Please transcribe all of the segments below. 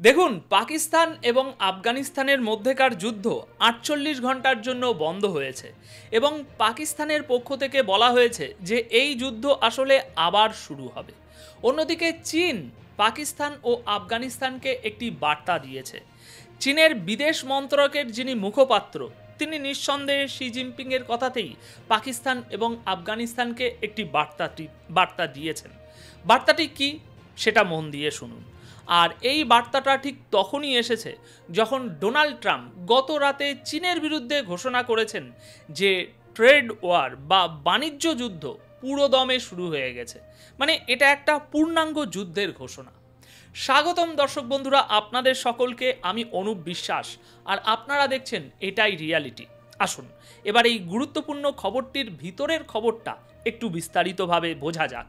দেখুন, পাকিস্তান এবং আফগানিস্তানের মধ্যেকার যুদ্ধ ৪৮ ঘন্টার জন্য বন্ধ হয়েছে এবং পাকিস্তানের পক্ষ থেকে বলা হয়েছে যে এই যুদ্ধ আসলে আবার শুরু হবে। অন্যদিকে চীন পাকিস্তান ও আফগানিস্তানকে একটি বার্তা দিয়েছে। চীনের বিদেশ মন্ত্রকের যিনি মুখপাত্র, তিনি নিঃসন্দেহে শি জিনপিংয়ের কথাতেই পাকিস্তান এবং আফগানিস্তানকে একটি বার্তা দিয়েছেন। বার্তাটি কি সেটা মন দিয়ে শুনুন। আর এই বার্তাটা ঠিক তখনই এসেছে যখন ডোনাল্ড ট্রাম্প গত রাতে চীনের বিরুদ্ধে ঘোষণা করেছেন যে ট্রেড ওয়ার বা বাণিজ্য যুদ্ধ পুরোদমে শুরু হয়ে গেছে। মানে এটা একটা পূর্ণাঙ্গ যুদ্ধের ঘোষণা। স্বাগতম দর্শক বন্ধুরা, আপনাদের সকলকে আমি অনুপ বিশ্বাস, আর আপনারা দেখছেন এটাই রিয়ালিটি। আসুন এবার এই গুরুত্বপূর্ণ খবরটির ভিতরের খবরটা একটু বিস্তারিতভাবে বোঝা যাক।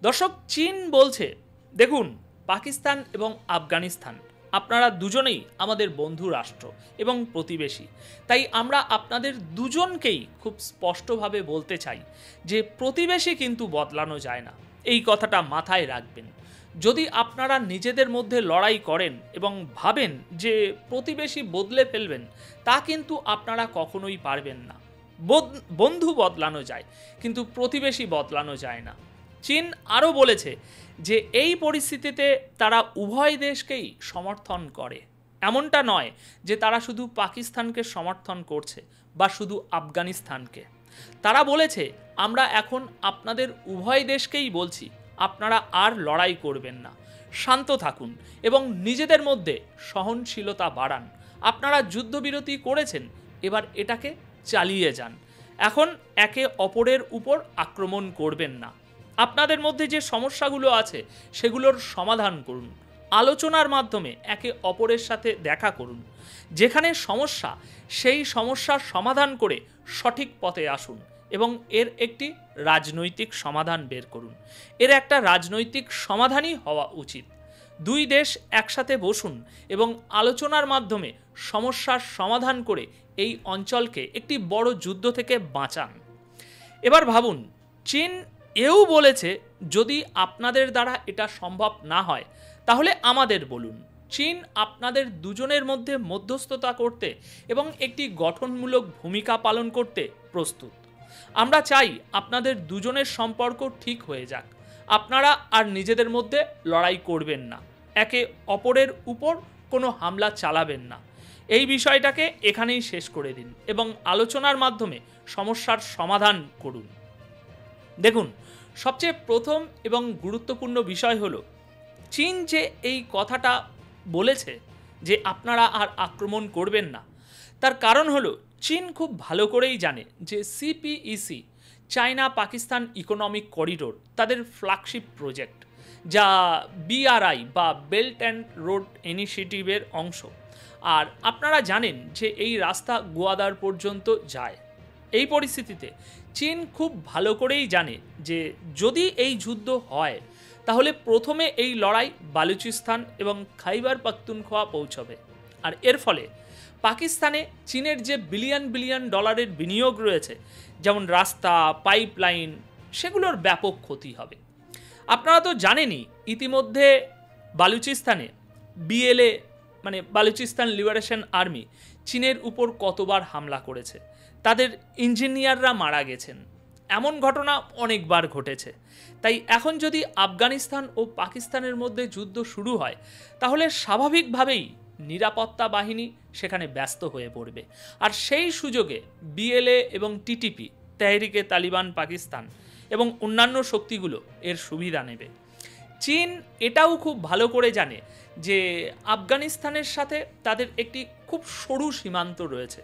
দর্শক, চীন বলছে, দেখুন, পাকিস্তান এবং আফগানিস্তান আপনারা দুজনেই আমাদের বন্ধু রাষ্ট্র এবং প্রতিবেশী, তাই আমরা আপনাদের দুজনকেই খুব স্পষ্টভাবে বলতে চাই যে প্রতিবেশী কিন্তু বদলানো যায় না। এই কথাটা মাথায় রাখবেন। যদি আপনারা নিজেদের মধ্যে লড়াই করেন এবং ভাবেন যে প্রতিবেশী বদলে ফেলবেন, তা কিন্তু আপনারা কখনোই পারবেন না। বন্ধু বদলানো যায়, কিন্তু প্রতিবেশী বদলানো যায় না। চীন আরও বলেছে যে এই পরিস্থিতিতে তারা উভয় দেশকেই সমর্থন করে। এমনটা নয় যে তারা শুধু পাকিস্তানকে সমর্থন করছে বা শুধু আফগানিস্তানকে। তারা বলেছে, আমরা এখন আপনাদের উভয় দেশকেই বলছি, আপনারা আর লড়াই করবেন না, শান্ত থাকুন এবং নিজেদের মধ্যে সহনশীলতা বাড়ান। আপনারা যুদ্ধবিরতি করেছেন, এবার এটাকে চালিয়ে যান। এখন একে অপরের উপর আক্রমণ করবেন না। আপনাদের মধ্যে যে সমস্যাগুলো আছে সেগুলোর সমাধান করুন। আলোচনার মাধ্যমে একে অপরের সাথে দেখা করুন। যেখানে সমস্যা, সেই সমস্যার সমাধান করে সঠিক পথে আসুন এবং এর একটি রাজনৈতিক সমাধান বের করুন। এর একটা রাজনৈতিক সমাধানই হওয়া উচিত। দুই দেশ একসাথে বসুন এবং আলোচনার মাধ্যমে সমস্যার সমাধান করে এই অঞ্চলকে একটি বড় যুদ্ধ থেকে বাঁচান। এবার ভাবুন, চীন এও বলেছে, যদি আপনাদের দ্বারা এটা সম্ভব না হয় তাহলে আমাদের বলুন। চীন আপনাদের দুজনের মধ্যে মধ্যস্থতা করতে এবং একটি গঠনমূলক ভূমিকা পালন করতে প্রস্তুত। আমরা চাই আপনাদের দুজনের সম্পর্ক ঠিক হয়ে যাক। আপনারা আর নিজেদের মধ্যে লড়াই করবেন না, একে অপরের উপর কোনো হামলা চালাবেন না। এই বিষয়টাকে এখানেই শেষ করে দিন এবং আলোচনার মাধ্যমে সমস্যার সমাধান করুন। দেখুন, সবচেয়ে প্রথম এবং গুরুত্বপূর্ণ বিষয় হলো, চীন যে এই কথাটা বলেছে যে আপনারা আর আক্রমণ করবেন না, তার কারণ হলো চীন খুব ভালো করেই জানে যে CPEC, China Pakistan economic corridor, তাদের ফ্ল্যাগশিপ প্রজেক্ট, যা বিআরআই বা বেল্ট অ্যান্ড রোড ইনিশিয়েটিভের অংশ। আর আপনারা জানেন যে এই রাস্তা গোয়াদার পর্যন্ত যায়। এই পরিস্থিতিতে চীন খুব ভালো করেই জানে যে যদি এই যুদ্ধ হয় তাহলে প্রথমে এই লড়াই বালুচিস্তান এবং খাইবার পাখতুনখোয়া পৌঁছবে। আর এর ফলে পাকিস্তানে চীনের যে বিলিয়ন বিলিয়ন ডলারের বিনিয়োগ রয়েছে, যেমন রাস্তা, পাইপলাইন, সেগুলোর ব্যাপক ক্ষতি হবে। আপনারা তো জানেনই ইতিমধ্যে বালুচিস্তানে বিএলএ মানে বালুচিস্তান লিবারেশন আর্মি চীনের উপর কতবার হামলা করেছে, তাদের ইঞ্জিনিয়াররা মারা গেছেন। এমন ঘটনা অনেকবার ঘটেছে। তাই এখন যদি আফগানিস্তান ও পাকিস্তানের মধ্যে যুদ্ধ শুরু হয় তাহলে স্বাভাবিকভাবেই নিরাপত্তা বাহিনী সেখানে ব্যস্ত হয়ে পড়বে। আর সেই সুযোগে বিএলএ এবং টিটিপি, তেহরিকে তালিবান পাকিস্তান এবং অন্যান্য শক্তিগুলো এর সুবিধা নেবে। চীন এটাও খুব ভালো করে জানে যে আফগানিস্তানের সাথে তাদের একটি খুব সরু সীমান্ত রয়েছে,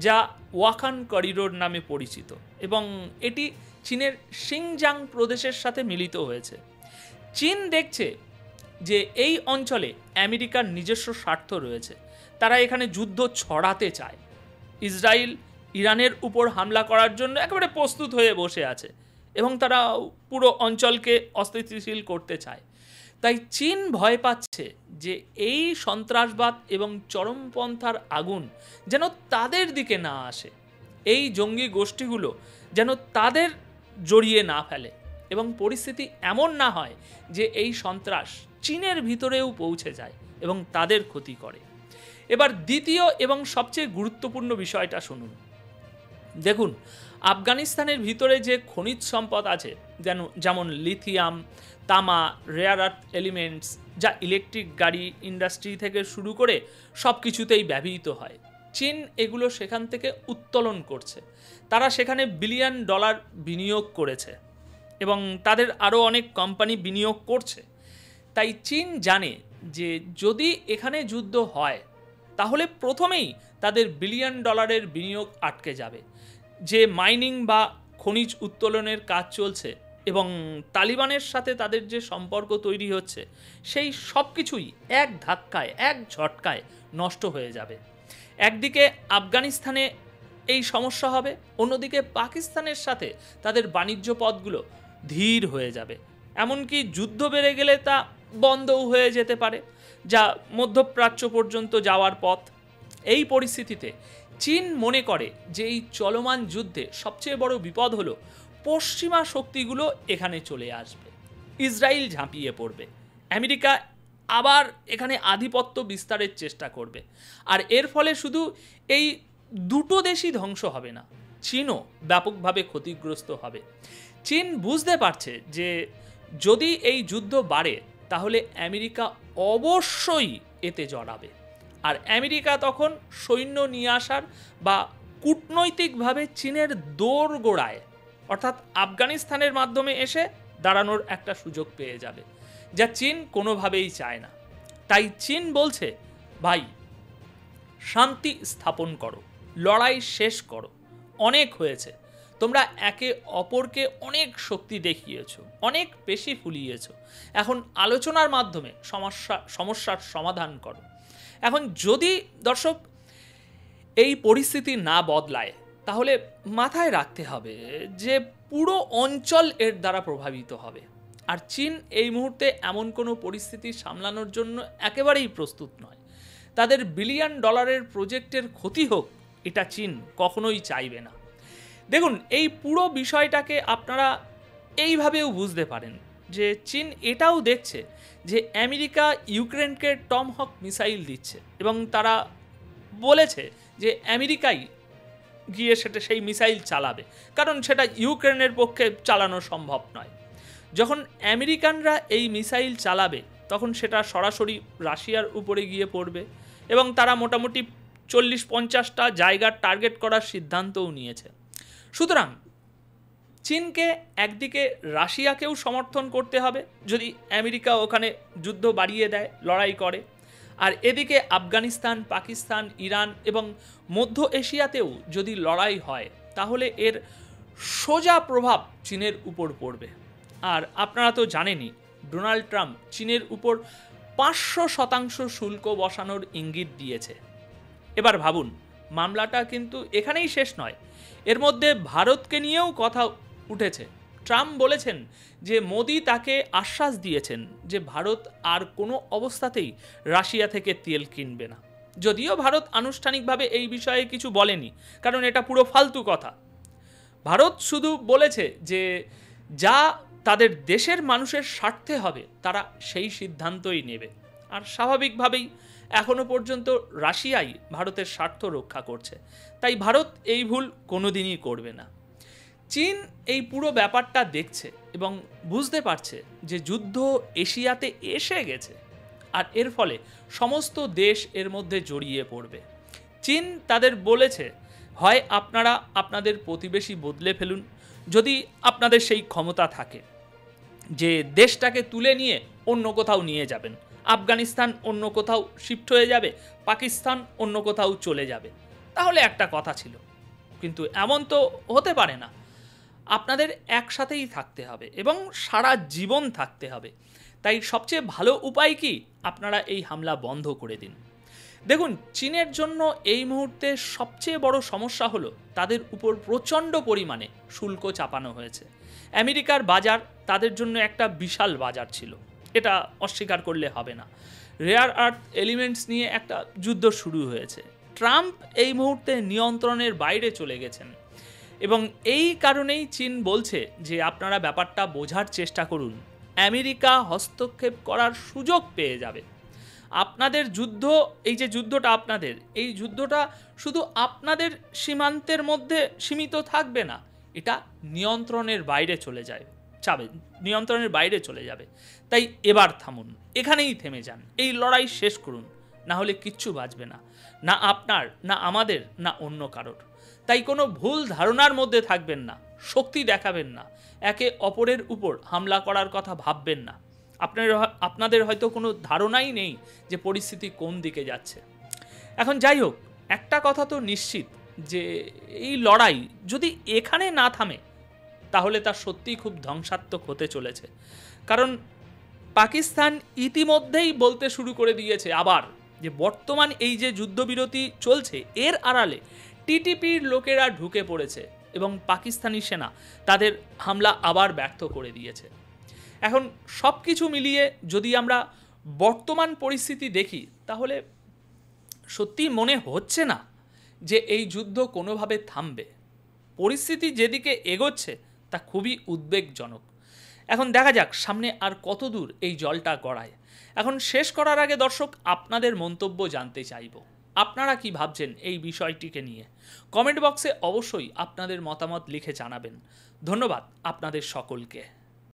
যা ওয়াখান করিডোর নামে পরিচিত, এবং এটি চীনের সিংজাং প্রদেশের সাথে মিলিত হয়েছে। চীন দেখছে যে এই অঞ্চলে আমেরিকার নিজস্ব স্বার্থ রয়েছে, তারা এখানে যুদ্ধ ছড়াতে চায়। ইসরায়েল ইরানের উপর হামলা করার জন্য একেবারে প্রস্তুত হয়ে বসে আছে এবং তারা পুরো অঞ্চলকে অস্থিতিশীল করতে চায়। তাই চীন ভয় পাচ্ছে যে এই সন্ত্রাসবাদ এবং চরমপন্থার আগুন যেন তাদের দিকে না আসে, এই জঙ্গি গোষ্ঠীগুলো যেন তাদের জড়িয়ে না ফেলে এবং পরিস্থিতি এমন না হয় যে এই সন্ত্রাস চীনের ভিতরেও পৌঁছে যায়। এবং তাদের ক্ষতি করে। এবার দ্বিতীয় এবং সবচেয়ে গুরুত্বপূর্ণ বিষয়টা শুনুন। দেখুন, আফগানিস্তানের ভিতরে যে খনিজ সম্পদ আছে, যেমন লিথিয়াম, তামা, রেয়ার আর্থ এলিমেন্টস, যা ইলেকট্রিক গাড়ি ইন্ডাস্ট্রি থেকে শুরু করে সব কিছুতেই ব্যবহৃত হয়, চীন এগুলো সেখান থেকে উত্তোলন করছে। তারা সেখানে বিলিয়ন ডলার বিনিয়োগ করেছে এবং তাদের আরও অনেক কোম্পানি বিনিয়োগ করছে। তাই চীন জানে যে যদি এখানে যুদ্ধ হয় তাহলে প্রথমেই তাদের বিলিয়ন ডলারের বিনিয়োগ আটকে যাবে। যে মাইনিং বা খনিজ উত্তোলনের কাজ চলছে এবং তালিবানের সাথে তাদের যে সম্পর্ক তৈরি হচ্ছে, সেই সব কিছুই এক ধাক্কায়, এক ঝটকায় নষ্ট হয়ে যাবে। একদিকে আফগানিস্তানে এই সমস্যা হবে, অন্যদিকে পাকিস্তানের সাথে তাদের বাণিজ্য পথগুলো ধীর হয়ে যাবে। এমনকি যুদ্ধ বেড়ে গেলে তা বন্ধও হয়ে যেতে পারে, যা মধ্যপ্রাচ্য পর্যন্ত যাওয়ার পথ। এই পরিস্থিতিতে চীন মনে করে যে এই চলমান যুদ্ধে সবচেয়ে বড় বিপদ হলো পশ্চিমা শক্তিগুলো এখানে চলে আসবে, ইসরায়েল ঝাঁপিয়ে পড়বে, আমেরিকা আবার এখানে আধিপত্য বিস্তারের চেষ্টা করবে। আর এর ফলে শুধু এই দুটো দেশই ধ্বংস হবে না, চীনও ব্যাপকভাবে ক্ষতিগ্রস্ত হবে। চীন বুঝতে পারছে যে যদি এই যুদ্ধ বাড়ে তাহলে আমেরিকা অবশ্যই এতে জড়াবে, আর আমেরিকা তখন সৈন্য নিয়ে আসার বা কূটনৈতিকভাবে চীনের দোরগোড়ায় অর্থাৎ আফগানিস্তানের মাধ্যমে এসে দাঁড়ানোর একটা সুযোগ পেয়ে যাবে, যা চীন কোনোভাবেই চায় না। তাই চীন বলছে, ভাই শান্তি স্থাপন করো, লড়াই শেষ করো, অনেক হয়েছে, তোমরা একে অপরকে অনেক শক্তি দেখিয়েছো, অনেক পেশি ফুলিয়েছো, এখন আলোচনার মাধ্যমে সমস্যার সমাধান করো। এখন যদি দর্শক এই পরিস্থিতি না বদলায় তাহলে মাথায় রাখতে হবে যে পুরো অঞ্চল এর দ্বারা প্রভাবিত হবে। আর চীন এই মুহূর্তে এমন কোনো পরিস্থিতি সামলানোর জন্য একেবারেই প্রস্তুত নয়। তাদের বিলিয়ন ডলারের প্রজেক্টের ক্ষতি হোক, এটা চীন কখনোই চাইবে না। দেখুন, এই পুরো বিষয়টাকে আপনারা এইভাবেও বুঝতে পারেন যে চীন এটাও দেখছে যে আমেরিকা ইউক্রেনকে টমহক মিসাইল দিচ্ছে এবং তারা বলেছে যে আমেরিকাই গিয়ে সেই মিসাইল চালাবে, কারণ সেটা ইউক্রেনের পক্ষে চালানো সম্ভব নয়। যখন আমেরিকানরা এই মিসাইল চালাবে তখন সেটা সরাসরি রাশিয়ার উপরে গিয়ে পড়বে এবং তারা মোটামুটি 40-50টা জায়গার টার্গেট করার সিদ্ধান্তও নিয়েছে। সুতরাং চীনকে একদিকে রাশিয়াকেও সমর্থন করতে হবে যদি আমেরিকা ওখানে যুদ্ধ বাড়িয়ে দেয়, লড়াই করে, আর এদিকে আফগানিস্তান, পাকিস্তান, ইরান এবং মধ্য এশিয়াতেও যদি লড়াই হয় তাহলে এর সোজা প্রভাব চীনের উপর পড়বে। আর আপনারা তো জানেনই, ডোনাল্ড ট্রাম্প চীনের উপর 500% শুল্ক বসানোর ইঙ্গিত দিয়েছে। এবার ভাবুন, মামলাটা কিন্তু এখানেই শেষ নয়, এর মধ্যে ভারতকে নিয়েও কথা উঠেছে। ট্রাম্প বলেছেন যে মোদি তাকে আশ্বাস দিয়েছেন যে ভারত আর কোনো অবস্থাতেই রাশিয়া থেকে তেল কিনবে না। যদিও ভারত আনুষ্ঠানিকভাবে এই বিষয়ে কিছু বলেনি, কারণ এটা পুরো ফালতু কথা। ভারত শুধু বলেছে যে যা তাদের দেশের মানুষের স্বার্থে হবে তারা সেই সিদ্ধান্তই নেবে। আর স্বাভাবিকভাবেই এখনো পর্যন্ত রাশিয়াই ভারতের স্বার্থ রক্ষা করছে, তাই ভারত এই ভুল কোনোদিনই করবে না। চীন এই পুরো ব্যাপারটা দেখছে এবং বুঝতে পারছে যে যুদ্ধ এশিয়াতে এসে গেছে, আর এর ফলে সমস্ত দেশ এর মধ্যে জড়িয়ে পড়বে। চীন তাদের বলেছে, হয় আপনারা আপনাদের প্রতিবেশী বদলে ফেলুন, যদি আপনাদের সেই ক্ষমতা থাকে যে দেশটাকে তুলে নিয়ে অন্য কোথাও নিয়ে যাবেন, আফগানিস্তান অন্য কোথাও শিফট হয়ে যাবে, পাকিস্তান অন্য কোথাও চলে যাবে, তাহলে একটা কথা ছিল। কিন্তু এমন তো হতে পারে না, আপনাদের একসাথেই থাকতে হবে এবং সারা জীবন থাকতে হবে। তাই সবচেয়ে ভালো উপায় কি, আপনারা এই হামলা বন্ধ করে দিন। দেখুন, চীনের জন্য এই মুহূর্তে সবচেয়ে বড় সমস্যা হলো তাদের উপর প্রচণ্ড পরিমাণে শুল্ক চাপানো হয়েছে। আমেরিকার বাজার তাদের জন্য একটা বিশাল বাজার ছিল, এটা অস্বীকার করলে হবে না। রেয়ার আর্থ এলিমেন্টস নিয়ে একটা যুদ্ধ শুরু হয়েছে। ট্রাম্প এই মুহূর্তে নিয়ন্ত্রণের বাইরে চলে গেছেন এবং এই কারণেই চীন বলছে যে আপনারা ব্যাপারটা বোঝার চেষ্টা করুন, আমেরিকা হস্তক্ষেপ করার সুযোগ পেয়ে যাবে। আপনাদের যুদ্ধ, এই যে যুদ্ধটা আপনাদের, এই যুদ্ধটা শুধু আপনাদের সীমান্তের মধ্যে সীমিত থাকবে না, এটা নিয়ন্ত্রণের বাইরে চলে যাবে, নিয়ন্ত্রণের বাইরে চলে যাবে। তাই এবার থামুন, এখানেই থেমে যান, এই লড়াই শেষ করুন, না হলে কিচ্ছু বাঁচবে না, না আপনার, না আমাদের, না অন্য কারোর। তাই কোনো ভুল ধারণার মধ্যে থাকবেন না, শক্তি দেখাবেন না, একে অপরের উপর হামলা করার কথা ভাববেন না। আপনাদের হয়তো কোনো ধারণাই নেই যে পরিস্থিতি কোন দিকে যাচ্ছে। এখন যাই হোক, একটা কথা তো নিশ্চিত যে এই লড়াই যদি এখানে না থামে তাহলে তা সত্যিই খুব ধ্বংসাত্মক হতে চলেছে। কারণ পাকিস্তান ইতিমধ্যেই বলতে শুরু করে দিয়েছে আবার যে বর্তমান এই যে যুদ্ধবিরতি চলছে এর আড়ালে টিটিপির লোকেরা ঢুকে পড়েছে এবং পাকিস্তানি সেনা তাদের হামলা আবার ব্যর্থ করে দিয়েছে। এখন সব কিছু মিলিয়ে যদি আমরা বর্তমান পরিস্থিতি দেখি তাহলে সত্যি মনে হচ্ছে না যে এই যুদ্ধ কোনোভাবে থামবে। পরিস্থিতি যেদিকে এগোচ্ছে তা খুবই উদ্বেগজনক। এখন দেখা যাক সামনে আর কত দূর এই জলটা গড়ায়। এখন শেষ করার আগে দর্শক, আপনাদের মন্তব্য জানতে চাইব। আপনারা কি ভাবছেন এই বিষয়টিকে নিয়ে? কমেন্ট বক্সে অবশ্যই আপনাদের মতামত লিখে জানাবেন। ধন্যবাদ আপনাদের সকলকে।